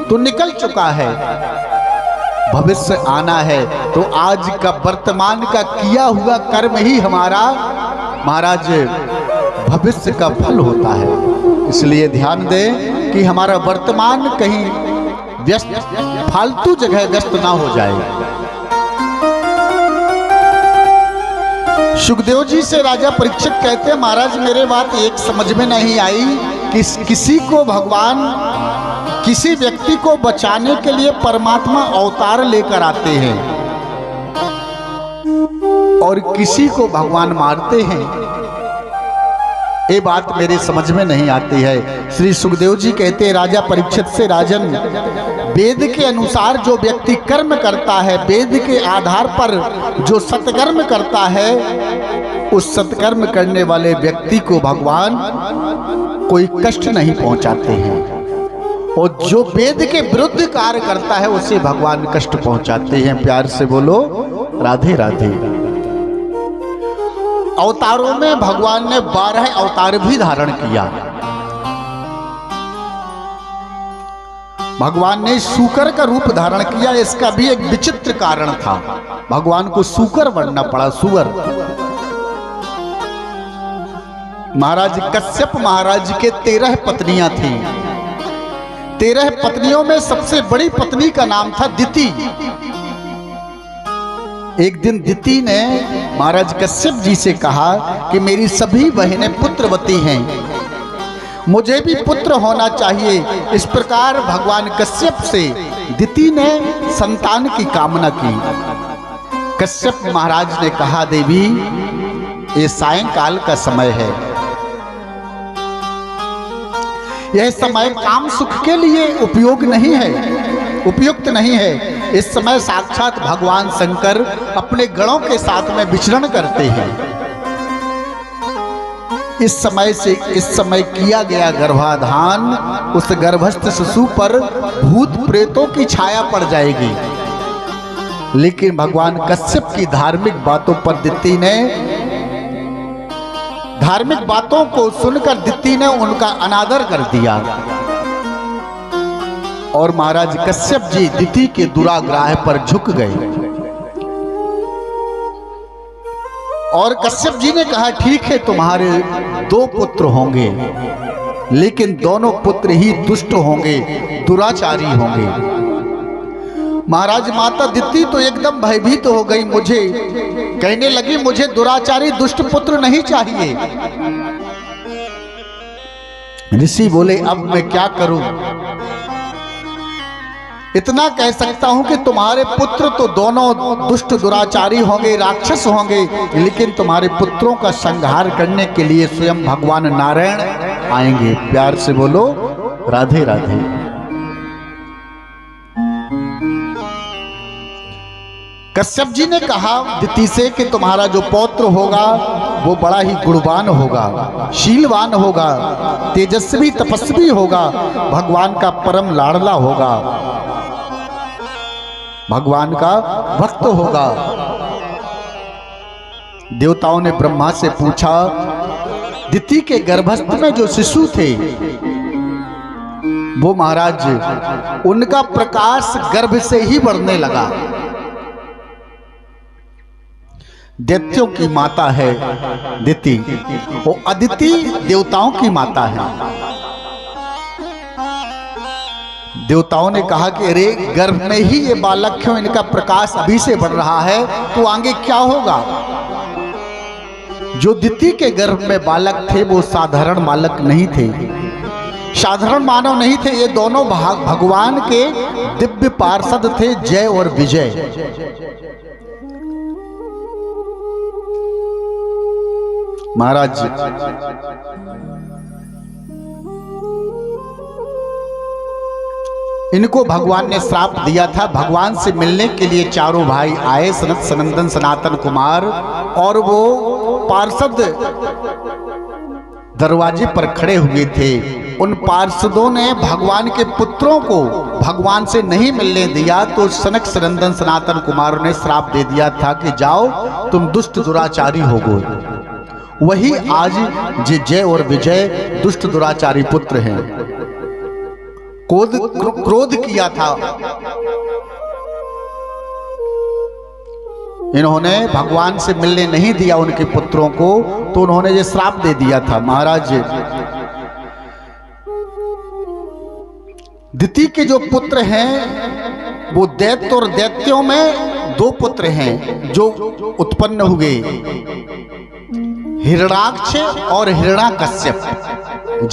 तो निकल चुका है, भविष्य आना है। तो आज का वर्तमान का किया हुआ कर्म ही हमारा महाराज भविष्य का फल होता है। इसलिए ध्यान दें कि हमारा वर्तमान कहीं व्यस्त, फालतू जगह व्यस्त ना हो जाए। सुखदेव जी से राजा परीक्षित कहते हैं, महाराज मेरे बात एक समझ में नहीं आई कि किसी को भगवान किसी व्यक्ति को बचाने के लिए परमात्मा अवतार लेकर आते हैं और किसी को भगवान मारते हैं। ये बात मेरे समझ में नहीं आती है। श्री सुखदेव जी कहते हैं राजा परीक्षित से, राजन वेद के अनुसार जो व्यक्ति कर्म करता है, वेद के आधार पर जो सत्कर्म करता है, उस सत्कर्म करने वाले व्यक्ति को भगवान कोई कष्ट नहीं पहुंचाते हैं, और जो वेद के विरुद्ध कार्य करता है उसे भगवान कष्ट पहुंचाते हैं। प्यार से बोलो राधे राधे। अवतारों में भगवान ने 12 अवतार भी धारण किया। भगवान ने सूकर का रूप धारण किया। इसका भी एक विचित्र कारण था, भगवान को सूकर बनना पड़ा, सुअर। महाराज कश्यप महाराज के 13 पत्नियां थीं। 13 पत्नियों में सबसे बड़ी पत्नी का नाम था दिति। एक दिन दिति ने महाराज कश्यप जी से कहा कि मेरी सभी बहनें पुत्रवती हैं, मुझे भी पुत्र होना चाहिए। इस प्रकार भगवान कश्यप से दिति ने संतान की कामना की। कश्यप महाराज ने कहा, देवी ये सायंकाल का समय है, यह समय काम सुख के लिए उपयोग नहीं है, उपयुक्त नहीं है। इस समय साक्षात भगवान शंकर अपने गणों के साथ में विचरण करते हैं। इस समय किया गया गर्भाधान, उस गर्भस्थ शिशु पर भूत प्रेतों की छाया पड़ जाएगी। लेकिन भगवान कश्यप की धार्मिक बातों पर दिति ने, धार्मिक बातों को सुनकर दिति ने उनका अनादर कर दिया, और महाराज कश्यप जी दिति के दुराग्रह पर झुक गए। और कश्यप जी ने कहा, ठीक है तुम्हारे 2 पुत्र होंगे, लेकिन दोनों पुत्र ही दुष्ट होंगे, दुराचारी होंगे। महाराज माता दिति तो एकदम भयभीत हो गई, मुझे कहने लगी, मुझे दुराचारी दुष्ट पुत्र नहीं चाहिए। ऋषि बोले, अब मैं क्या करूं? इतना कह सकता हूं कि तुम्हारे पुत्र तो दोनों दुष्ट दुराचारी होंगे, राक्षस होंगे, लेकिन तुम्हारे पुत्रों का संहार करने के लिए स्वयं भगवान नारायण आएंगे। प्यार से बोलो राधे राधे। कश्यप जी ने कहा दिति से कि तुम्हारा जो पौत्र होगा वो बड़ा ही गुणवान होगा, शीलवान होगा, तेजस्वी तपस्वी होगा, भगवान का परम लाडला होगा, भगवान का भक्त होगा। देवताओं ने ब्रह्मा से पूछा, दिति के गर्भस्थ में जो शिशु थे वो महाराज उनका प्रकाश गर्भ से ही बढ़ने लगा। दैत्यों की माता है दिति, वो अदिति देवताओं की माता है। देवताओं ने कहा कि अरे गर्भ में ही ये बालक क्यों, इनका प्रकाश अभी से बढ़ रहा है, तो आगे क्या होगा? जो दिति के गर्भ में बालक थे वो साधारण बालक नहीं थे, साधारण मानव नहीं थे, ये दोनों भगवान के दिव्य पार्षद थे, जय और विजय। महाराज इनको भगवान ने श्राप दिया था। भगवान से मिलने के लिए चारों भाई आए, सनत सनंदन सनातन कुमार, और वो पार्षद दरवाजे पर खड़े हुए थे। उन पार्षदों ने भगवान के पुत्रों को भगवान से नहीं मिलने दिया, तो सनक सनंदन सनातन कुमार ने श्राप दे दिया था कि जाओ तुम दुष्ट दुराचारी हो गए। वही आज जय और विजय दुष्ट दुराचारी पुत्र हैं। क्रोध किया था। इन्होंने भगवान से मिलने नहीं दिया उनके पुत्रों को, तो उन्होंने ये श्राप दे दिया था। महाराज दिति के जो पुत्र हैं वो दैत्य और दैत्यों में दो पुत्र हैं जो उत्पन्न हुए, हिरणाक्ष और हिरणाकश्यप।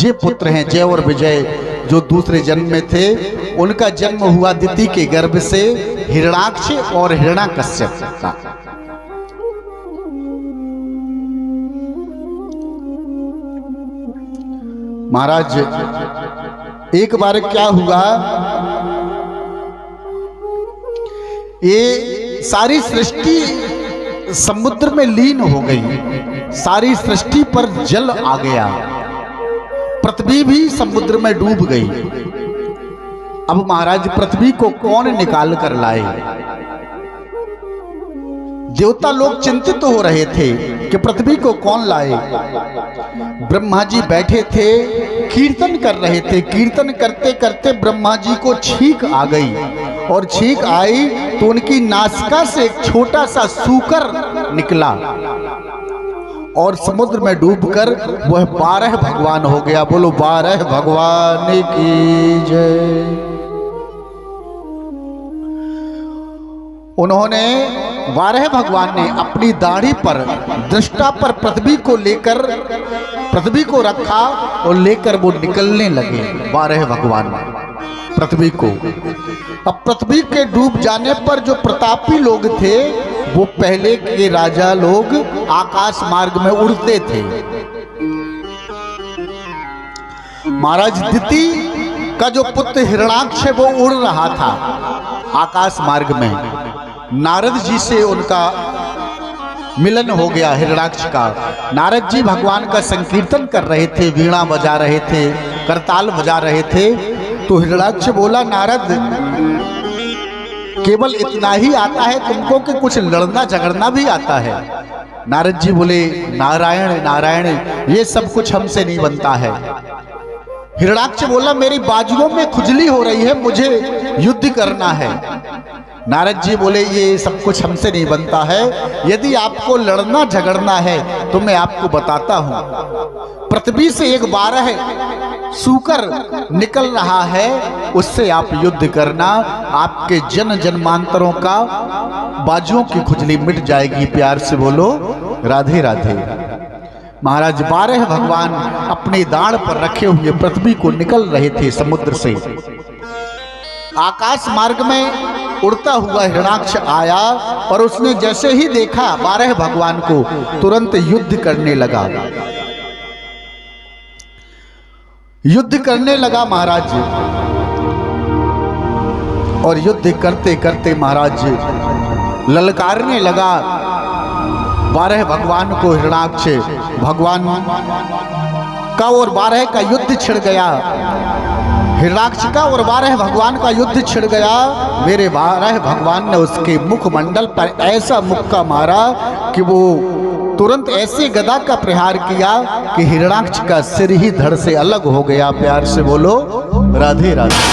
ये पुत्र हैं जय और विजय, जो दूसरे जन्म में थे। उनका जन्म हुआ दिति के गर्भ से हिरणाक्ष और हिरणाकश्यप का। महाराज एक बार क्या हुआ, ये सारी सृष्टि समुद्र में लीन हो गई, सारी सृष्टि पर जल आ गया, पृथ्वी भी समुद्र में डूब गई। अब महाराज पृथ्वी को कौन निकाल कर लाए? देवता लोग चिंतित हो रहे थे कि पृथ्वी को कौन लाए। ब्रह्मा जी बैठे थे, कीर्तन कर रहे थे। कीर्तन करते करते ब्रह्मा जी को छींक आ गई, और छींक आई तो उनकी नासिका से एक छोटा सा सूकर निकला और समुद्र में डूबकर वह 12 भगवान हो गया। बोलो 12 भगवान की जय। उन्होंने 12 भगवान ने अपनी दाढ़ी पर दृष्टा पर पृथ्वी को लेकर, पृथ्वी को रखा और लेकर वो निकलने लगे 12 भगवान पृथ्वी को। अब पृथ्वी के डूब जाने पर जो प्रतापी लोग थे, वो पहले के राजा लोग आकाश मार्ग में उड़ते थे। महाराज दिति का जो पुत्र हिरणाक्ष है वो उड़ रहा था आकाश मार्ग में। नारद जी से उनका मिलन हो गया हिरणाक्ष का। नारद जी भगवान का संकीर्तन कर रहे थे, वीणा बजा रहे थे, करताल बजा रहे थे। तो हिरणाक्ष बोला, नारद केवल इतना ही आता है तुमको कि कुछ लड़ना झगड़ना भी आता है? नारद जी बोले, नारायण नारायण, ये सब कुछ हमसे नहीं बनता है। हिरणाक्ष बोला, मेरी बाजुओं में खुजली हो रही है, मुझे युद्ध करना है। नारद जी बोले, ये सब कुछ हमसे नहीं बनता है। यदि आपको लड़ना झगड़ना है तो मैं आपको बताता हूं। पृथ्वी से एक 12 सूकर निकल रहा है, उससे आप युद्ध करना, आपके जन जन्मांतरों का बाजुओं की खुजली मिट जाएगी। प्यार से बोलो राधे राधे। महाराज 12 भगवान अपने दाढ़ पर रखे हुए पृथ्वी को निकल रहे थे समुद्र से। आकाश मार्ग में उड़ता हुआ हिरणाक्ष आया और उसने जैसे ही देखा 12 भगवान को, तुरंत युद्ध करने लगा। युद्ध करने लगा महाराज, और युद्ध करते करते महाराज ललकारने लगा 12 भगवान को। हिरणाक्ष भगवान का और 12 का युद्ध छिड़ गया। हिरणाक्ष का और 12 भगवान का युद्ध छिड़ गया। मेरे 12 भगवान ने उसके मुखमंडल पर ऐसा मुक्का मारा कि वो तुरंत ऐसे गदा का प्रहार किया कि हिरणाक्ष का सिर ही धड़ से अलग हो गया। प्यार से बोलो राधे राधे।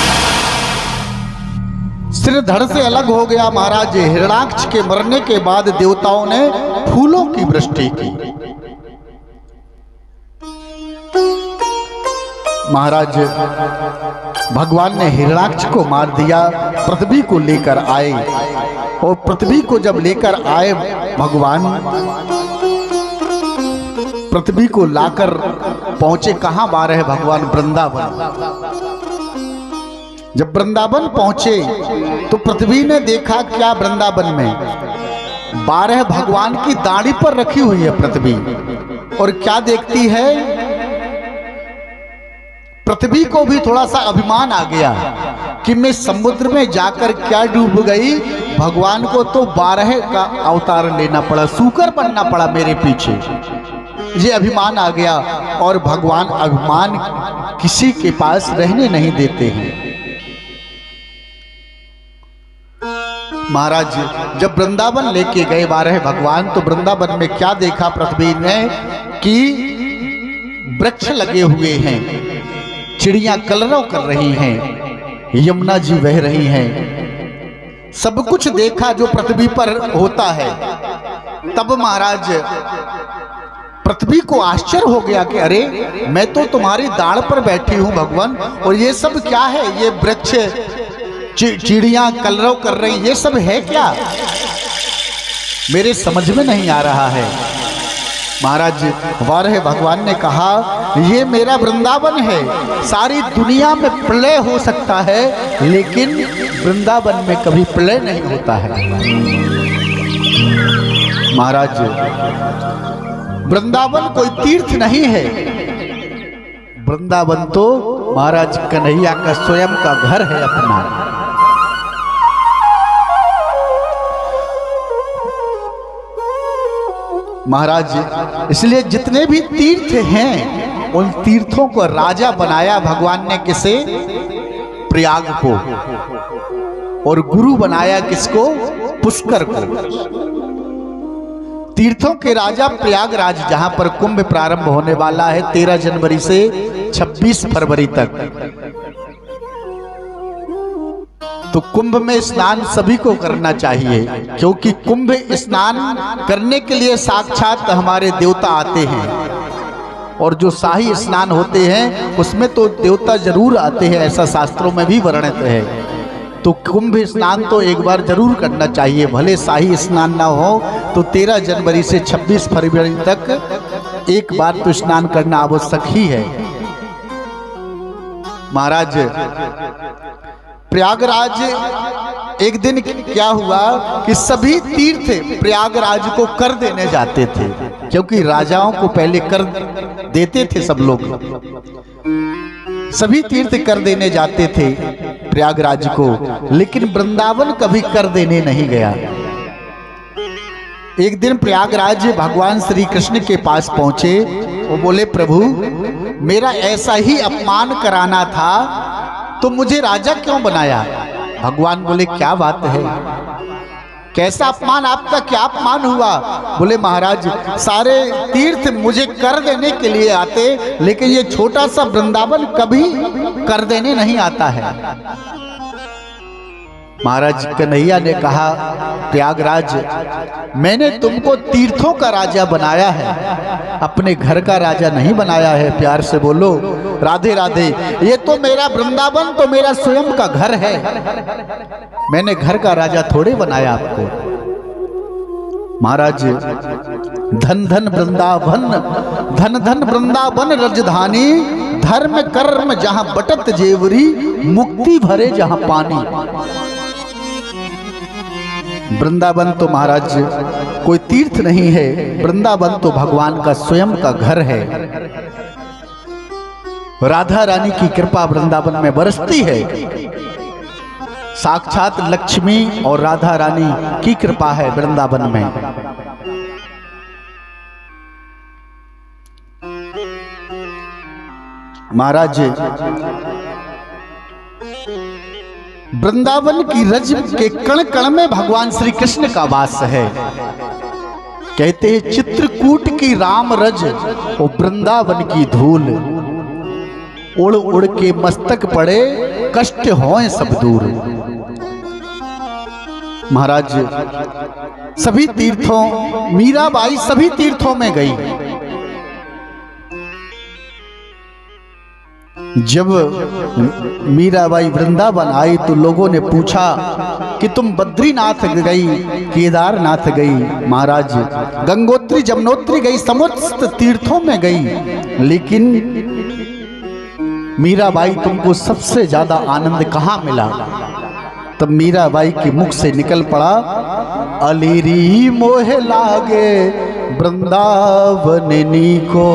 सिर धड़ से अलग हो गया। महाराज हिरणाक्ष के मरने के बाद देवताओं ने फूलों की वृष्टि की। महाराज भगवान ने हिरणाक्ष को मार दिया, पृथ्वी को लेकर आए। और पृथ्वी को जब लेकर आए भगवान, पृथ्वी को लाकर पहुंचे कहां 12 भगवान? वृंदावन। जब वृंदावन पहुंचे तो पृथ्वी ने देखा क्या वृंदावन में 12 भगवान की दाढ़ी पर रखी हुई है पृथ्वी, और क्या देखती है? पृथ्वी को भी थोड़ा सा अभिमान आ गया कि मैं समुद्र में जाकर क्या डूब गई। भगवान को तो 12 का अवतार लेना पड़ा, सूकर बनना पड़ा मेरे पीछे। ये अभिमान आ गया, और भगवान अभिमान किसी के पास रहने नहीं देते हैं। महाराज जब वृंदावन लेके गए 12 भगवान, तो वृंदावन में क्या देखा पृथ्वी ने कि वृक्ष लगे हुए हैं, चिड़ियां कलरव कर रही हैं, यमुना जी बह रही हैं, सब कुछ देखा जो पृथ्वी पर होता है। तब महाराज पृथ्वी को आश्चर्य हो गया कि अरे मैं तो तुम्हारी दाढ़ पर बैठी हूं भगवान, और ये सब क्या है? ये वृक्ष, चिड़ियां कलरव कर रही, ये सब है क्या? मेरे समझ में नहीं आ रहा है। महाराज वाराह भगवान ने कहा ये मेरा वृंदावन है, सारी दुनिया में प्रलय हो सकता है लेकिन वृंदावन में कभी प्रलय नहीं होता है। महाराज वृंदावन कोई तीर्थ नहीं है, वृंदावन तो महाराज कन्हैया का स्वयं का घर है अपना। महाराज इसलिए जितने भी तीर्थ हैं उन तीर्थों को राजा बनाया भगवान ने, किसे? प्रयाग को, और गुरु बनाया किसको? पुष्कर को। तीर्थों के राजा प्रयागराज, जहां पर कुंभ प्रारंभ होने वाला है 13 जनवरी से 26 फरवरी तक। तो कुंभ में स्नान सभी को करना चाहिए, क्योंकि कुंभ स्नान करने के लिए साक्षात हमारे देवता आते हैं, और जो शाही स्नान होते हैं उसमें तो देवता जरूर आते हैं, ऐसा शास्त्रों में भी वर्णित है। तो कुंभ स्नान तो एक बार जरूर करना चाहिए, भले शाही स्नान ना हो तो 13 जनवरी से 26 फरवरी तक एक बार तो स्नान करना आवश्यक ही है। महाराज प्रयागराज एक दिन क्या हुआ कि सभी तीर्थ प्रयागराज को कर देने जाते थे, क्योंकि राजाओं को पहले कर देते थे सब लोग, सभी तीर्थ कर देने जाते थे प्रयागराज को, लेकिन वृंदावन कभी कर देने नहीं गया। एक दिन प्रयागराज भगवान श्री कृष्ण के पास पहुंचे, वो बोले प्रभु मेरा ऐसा ही अपमान कराना था तो मुझे राजा क्यों बनाया? भगवान बोले क्या बात है, कैसा अपमान? आपका क्या अपमान हुआ? बोले महाराज सारे तीर्थ मुझे कर देने के लिए आते, लेकिन ये छोटा सा वृंदावन कभी कर देने नहीं आता है। महाराज कन्हैया ने कहा प्रयागराज मैंने तुमको तीर्थों का राजा बनाया है, अपने घर का राजा नहीं बनाया है। प्यार से बोलो राधे राधे। ये तो मेरा वृंदावन तो मेरा स्वयं का घर है, मैंने घर का राजा थोड़े बनाया आपको। महाराज धन धन वृंदावन, धन धन वृंदावन रजधानी, धर्म कर्म जहां बटत जेवरी, मुक्ति भरे जहां पानी। वृंदावन तो महाराज कोई तीर्थ नहीं है, वृंदावन तो भगवान का स्वयं का घर है। राधा रानी की कृपा वृंदावन में बरसती है, साक्षात लक्ष्मी और राधा रानी की कृपा है वृंदावन में। महाराज वृंदावन की रज के कण कण में भगवान श्री कृष्ण का वास है। कहते हैं चित्रकूट की राम रज और वृंदावन की धूल, उड़ उड़ के मस्तक पड़े कष्ट होए सब दूर। महाराज सभी तीर्थों, मीराबाई सभी तीर्थों में गई। जब मीराबाई वृंदावन आई तो लोगों ने पूछा कि तुम बद्रीनाथ गई, केदारनाथ गई, महाराज गंगोत्री जमुनोत्री गई, समस्त तीर्थों में गई, लेकिन मीराबाई तुमको सबसे ज्यादा आनंद कहाँ मिला? तब मीराबाई के मुख से निकल पड़ा अलीरी मोहे लागे वृंदावननी को।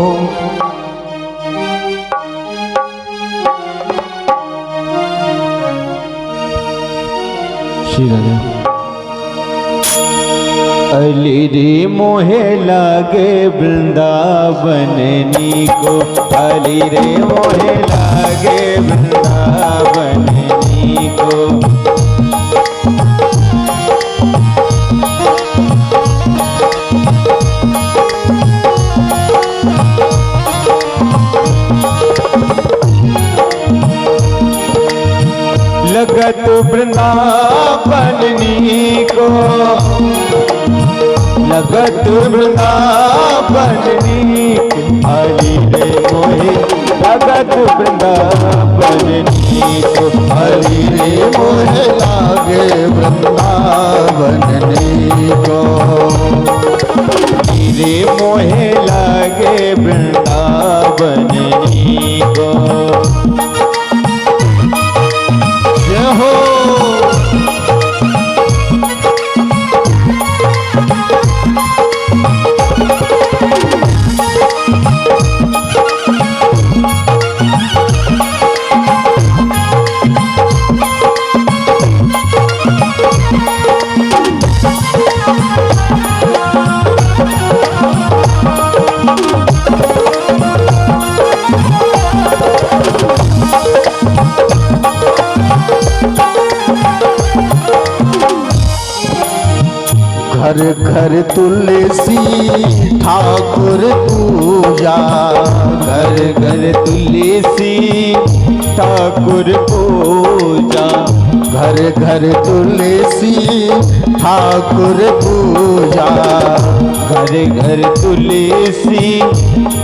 अलीरी मोहे लागे वृंदावननी को, अली रे मोहे लागे वृंदावननी को। वृंदावन नीको, लगत वृंदावन नीको, हरि रे मोहे लगत वृंदावन नीको, हरि रे मोहे लागे वृंदावन नीको, हरि रे मोहे लागे वृंदावन नीको। जय हो। घर घर तुलसी ठाकुर पूजा, घर घर तुलसी ठाकुर पूजा, घर घर तुलसी ठाकुर पूजा, घर घर तुलसी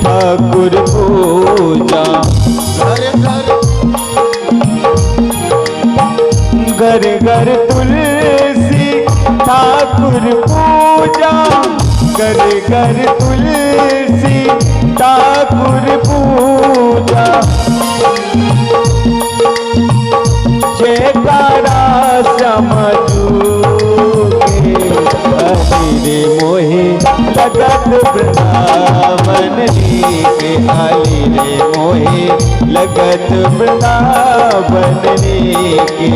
ठाकुर पूजा, घर घर घर घर तुलसी ठाकुर पूजा, घर घर तुलसी ठाकुर पूजा, जयकारा समझूगे, हरि रे मोहे लगत वृंदावन नीके, हरि रे मोहे लगत वृंदावन नीके,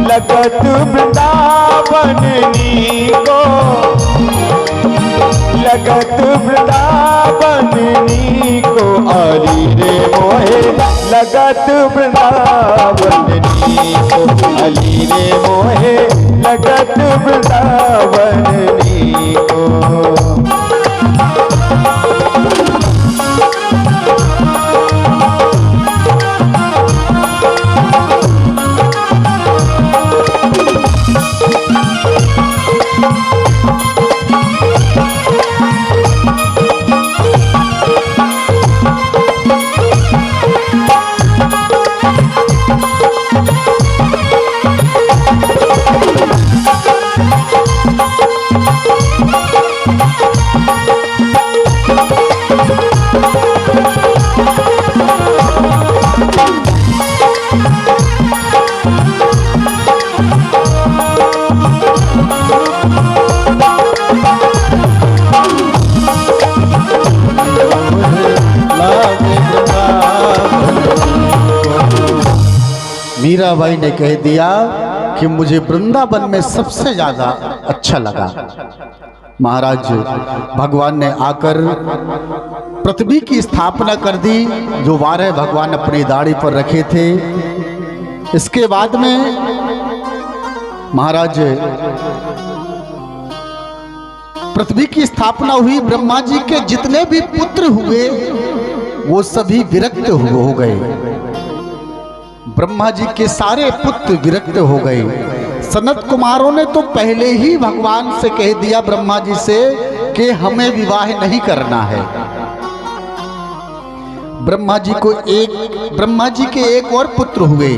लगत वृंदावन नीको, लगत वृंदावन नीको, हरि रे मोहे लगत वृंदावन नीको, हरि रे मोहे लगत वृंदावन नीको। मीराबाई ने कह दिया कि मुझे वृंदावन में सबसे ज्यादा अच्छा लगा। महाराज भगवान ने आकर पृथ्वी की स्थापना कर दी, जो 12 भगवान अपनी दाढ़ी पर रखे थे। इसके बाद में महाराज पृथ्वी की स्थापना हुई। ब्रह्मा जी के जितने भी पुत्र हुए वो सभी विरक्त हो गए। ब्रह्मा जी के सारे पुत्र विरक्त हो गए। सनत कुमारों ने तो पहले ही भगवान से कह दिया, ब्रह्मा जी से, कि हमें विवाह नहीं करना है। ब्रह्मा जी के एक और पुत्र हुए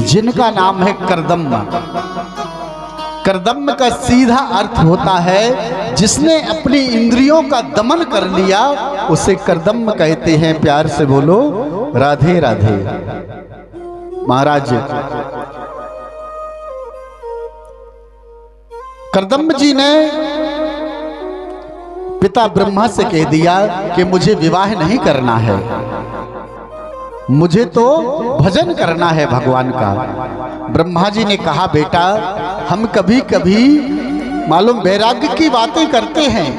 जिनका नाम है कर्दम्य। कर्दम्य का सीधा अर्थ होता है जिसने अपनी इंद्रियों का दमन कर लिया, उसे कर्दम्य कहते हैं। प्यार से बोलो राधे राधे। महाराज कर्दम्य जी ने पिता ब्रह्मा से कह दिया कि मुझे विवाह नहीं करना है, मुझे तो भजन करना है भगवान का। ब्रह्मा जी ने कहा, बेटा हम कभी कभी मालूम वैराग्य की बातें करते हैं,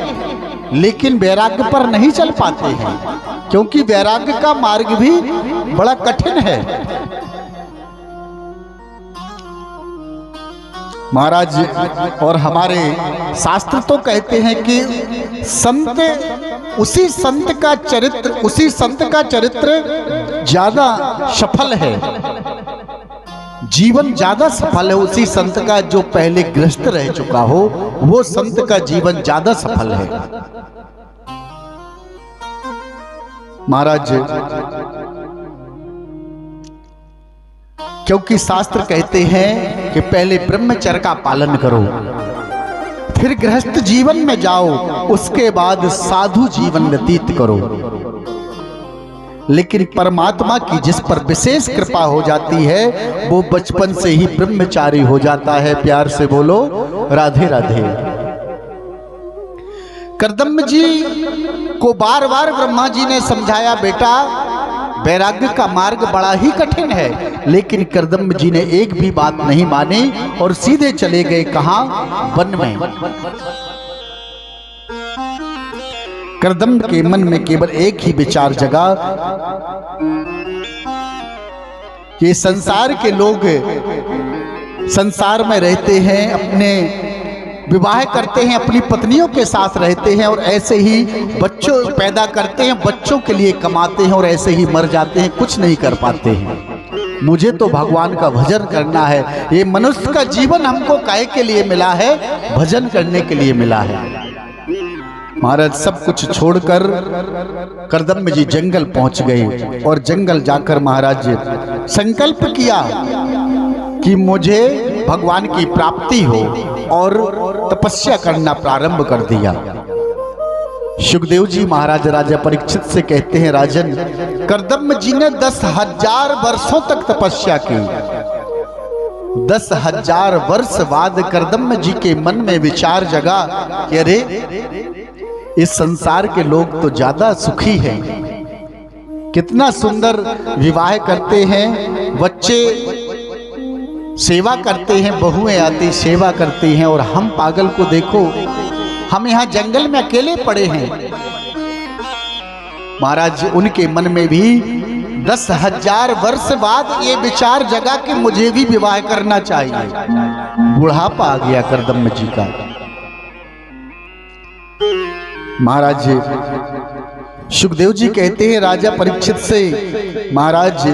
लेकिन वैराग्य पर नहीं चल पाते हैं, क्योंकि वैराग्य का मार्ग भी बड़ा कठिन है। महाराज और हमारे शास्त्र तो कहते हैं कि संत, उसी संत का चरित्र ज्यादा सफल है, जीवन ज्यादा सफल है उसी संत का जो पहले गृहस्थ रह चुका हो, वो संत का जीवन ज्यादा सफल है। महाराज क्योंकि शास्त्र कहते हैं कि पहले ब्रह्मचर्य का पालन करो, फिर गृहस्थ जीवन में जाओ, उसके बाद साधु जीवन व्यतीत करो। लेकिन परमात्मा की जिस पर विशेष कृपा हो जाती है वो बचपन से ही ब्रह्मचारी हो जाता है। प्यार से बोलो राधे राधे। करदम जी को बार बार ब्रह्मा जी ने समझाया, बेटा वैराग्य का मार्ग बड़ा ही कठिन है, लेकिन करदम जी ने एक भी बात नहीं मानी और सीधे चले गए कहां? वन में। करदम के मन में केवल एक ही विचार जगा कि संसार के लोग संसार में रहते हैं, अपने विवाह करते हैं, अपनी पत्नियों के साथ रहते हैं और ऐसे ही बच्चों पैदा करते हैं, बच्चों के लिए कमाते हैं और ऐसे ही मर जाते हैं, कुछ नहीं कर पाते हैं। मुझे तो भगवान का भजन करना है। ये मनुष्य का जीवन हमको काहे के लिए मिला है? भजन करने के लिए मिला है। महाराज सब कुछ छोड़कर करदम जी जंगल पहुंच गए और जंगल जाकर महाराज संकल्प किया कि मुझे भगवान की प्राप्ति हो और तपस्या करना प्रारंभ कर दिया। सुखदेव जी महाराज राजा परीक्षित से कहते हैं, राजन करदम जी ने 10,000 वर्षों तक तपस्या की। 10,000 वर्ष बाद करदम जी के मन में विचार जगा कि अरे इस संसार के लोग तो ज्यादा सुखी हैं, कितना सुंदर विवाह करते हैं, बच्चे सेवा करते हैं, बहुएं आती सेवा करती हैं, और हम पागल को देखो, हम यहाँ जंगल में अकेले पड़े हैं। महाराज उनके मन में भी 10,000 वर्ष बाद ये विचार जगा कि मुझे भी विवाह करना चाहिए। बुढ़ापा आ गया करदम जी का। महाराज सुखदेव जी कहते हैं राजा परीक्षित से, महाराज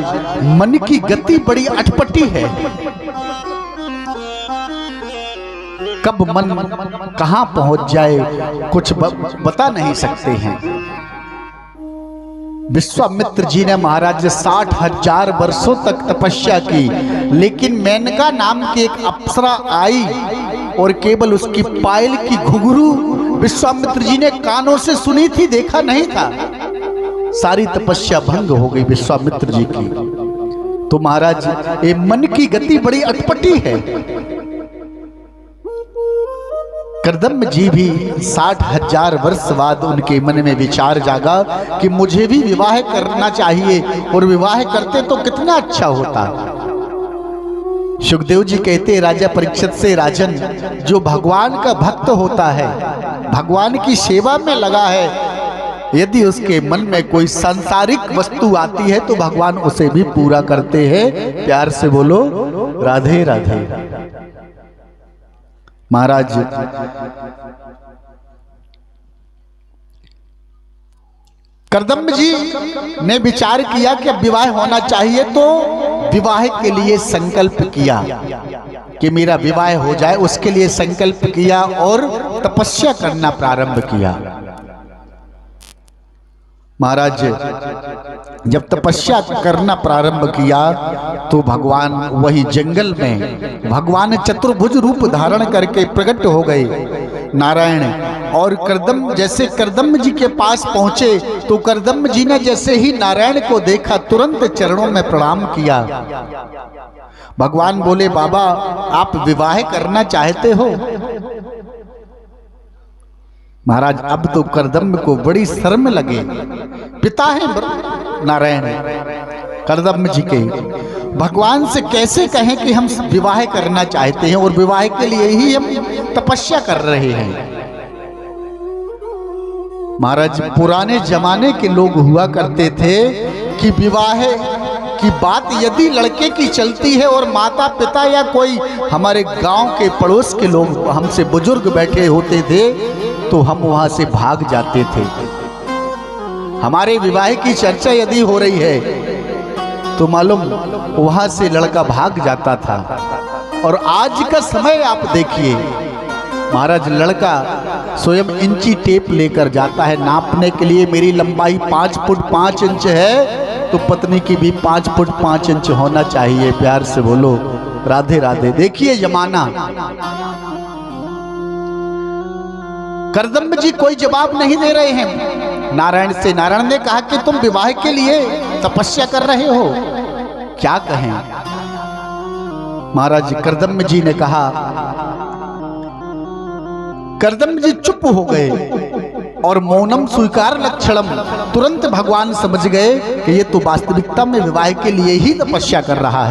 मन की गति बड़ी अटपटी है, कब मन कहां पहुंच जाए कुछ बता नहीं सकते हैं। विश्वामित्र जी ने महाराज 60,000 वर्षों तक तपस्या की, लेकिन मेनका नाम की एक अप्सरा आई और केवल उसकी पायल की घुंघरू विश्वामित्र जी ने कानों से सुनी थी, देखा नहीं था। सारी तपस्या भंग हो गई विश्वामित्र जी की। तो महाराज ये मन की गति बड़ी अटपटी है। करदम जी भी 60,000 वर्ष बाद उनके मन में विचार जागा कि मुझे भी विवाह करना चाहिए, और विवाह करते तो कितना अच्छा होता। सुखदेव जी कहते राजा परीक्षित से, राजन जो भगवान का भक्त होता है, भगवान की सेवा में लगा है, यदि उसके मन में कोई सांसारिक वस्तु आती है तो भगवान उसे भी पूरा करते हैं। प्यार से बोलो राधे राधे। महाराज करदम जी ने विचार किया कि अब विवाह होना चाहिए, तो विवाह के लिए संकल्प किया कि मेरा विवाह हो जाए, उसके लिए संकल्प किया और तपस्या करना प्रारंभ किया। महाराज जब तपस्या करना प्रारंभ किया तो भगवान वही जंगल में भगवान चतुर्भुज रूप धारण करके प्रकट हो गए नारायण। और जैसे करदम जी के पास पहुंचे तो करदम जी ने जैसे ही नारायण को देखा तुरंत चरणों में प्रणाम किया। भगवान बोले, बाबा आप विवाह करना चाहते हो? महाराज अब तो करदम को बड़ी शर्म लगे, पिता है नारायण करदम जी के, भगवान से कैसे कहें कि हम विवाह करना चाहते हैं और विवाह के लिए ही हम तपस्या कर रहे हैं। महाराज पुराने जमाने के लोग हुआ करते थे कि विवाह कि बात यदि लड़के की चलती है और माता पिता या कोई हमारे गांव के पड़ोस के लोग हमसे बुजुर्ग बैठे होते थे तो हम वहां से भाग जाते थे। हमारे विवाह की चर्चा यदि हो रही है तो मालूम वहां से लड़का भाग जाता था। और आज का समय आप देखिए महाराज, लड़का स्वयं इंची टेप लेकर जाता है नापने के लिए। मेरी लंबाई 5 फुट 5 इंच है तो पत्नी की भी 5 फुट 5 इंच होना चाहिए। प्यार से बोलो राधे राधे। देखिए जमाना। करदम्ब जी कोई जवाब नहीं दे रहे हैं नारायण से। नारायण ने कहा कि तुम विवाह के लिए तपस्या कर रहे हो, क्या कहें। महाराज करदम्ब जी ने कहा, करदम्ब जी चुप हो गए और मौनम स्वीकार लक्षणम। तुरंत भगवान समझ गए कि ये तो वास्तविकता में विवाह के लिए ही तपस्या कर रहा है।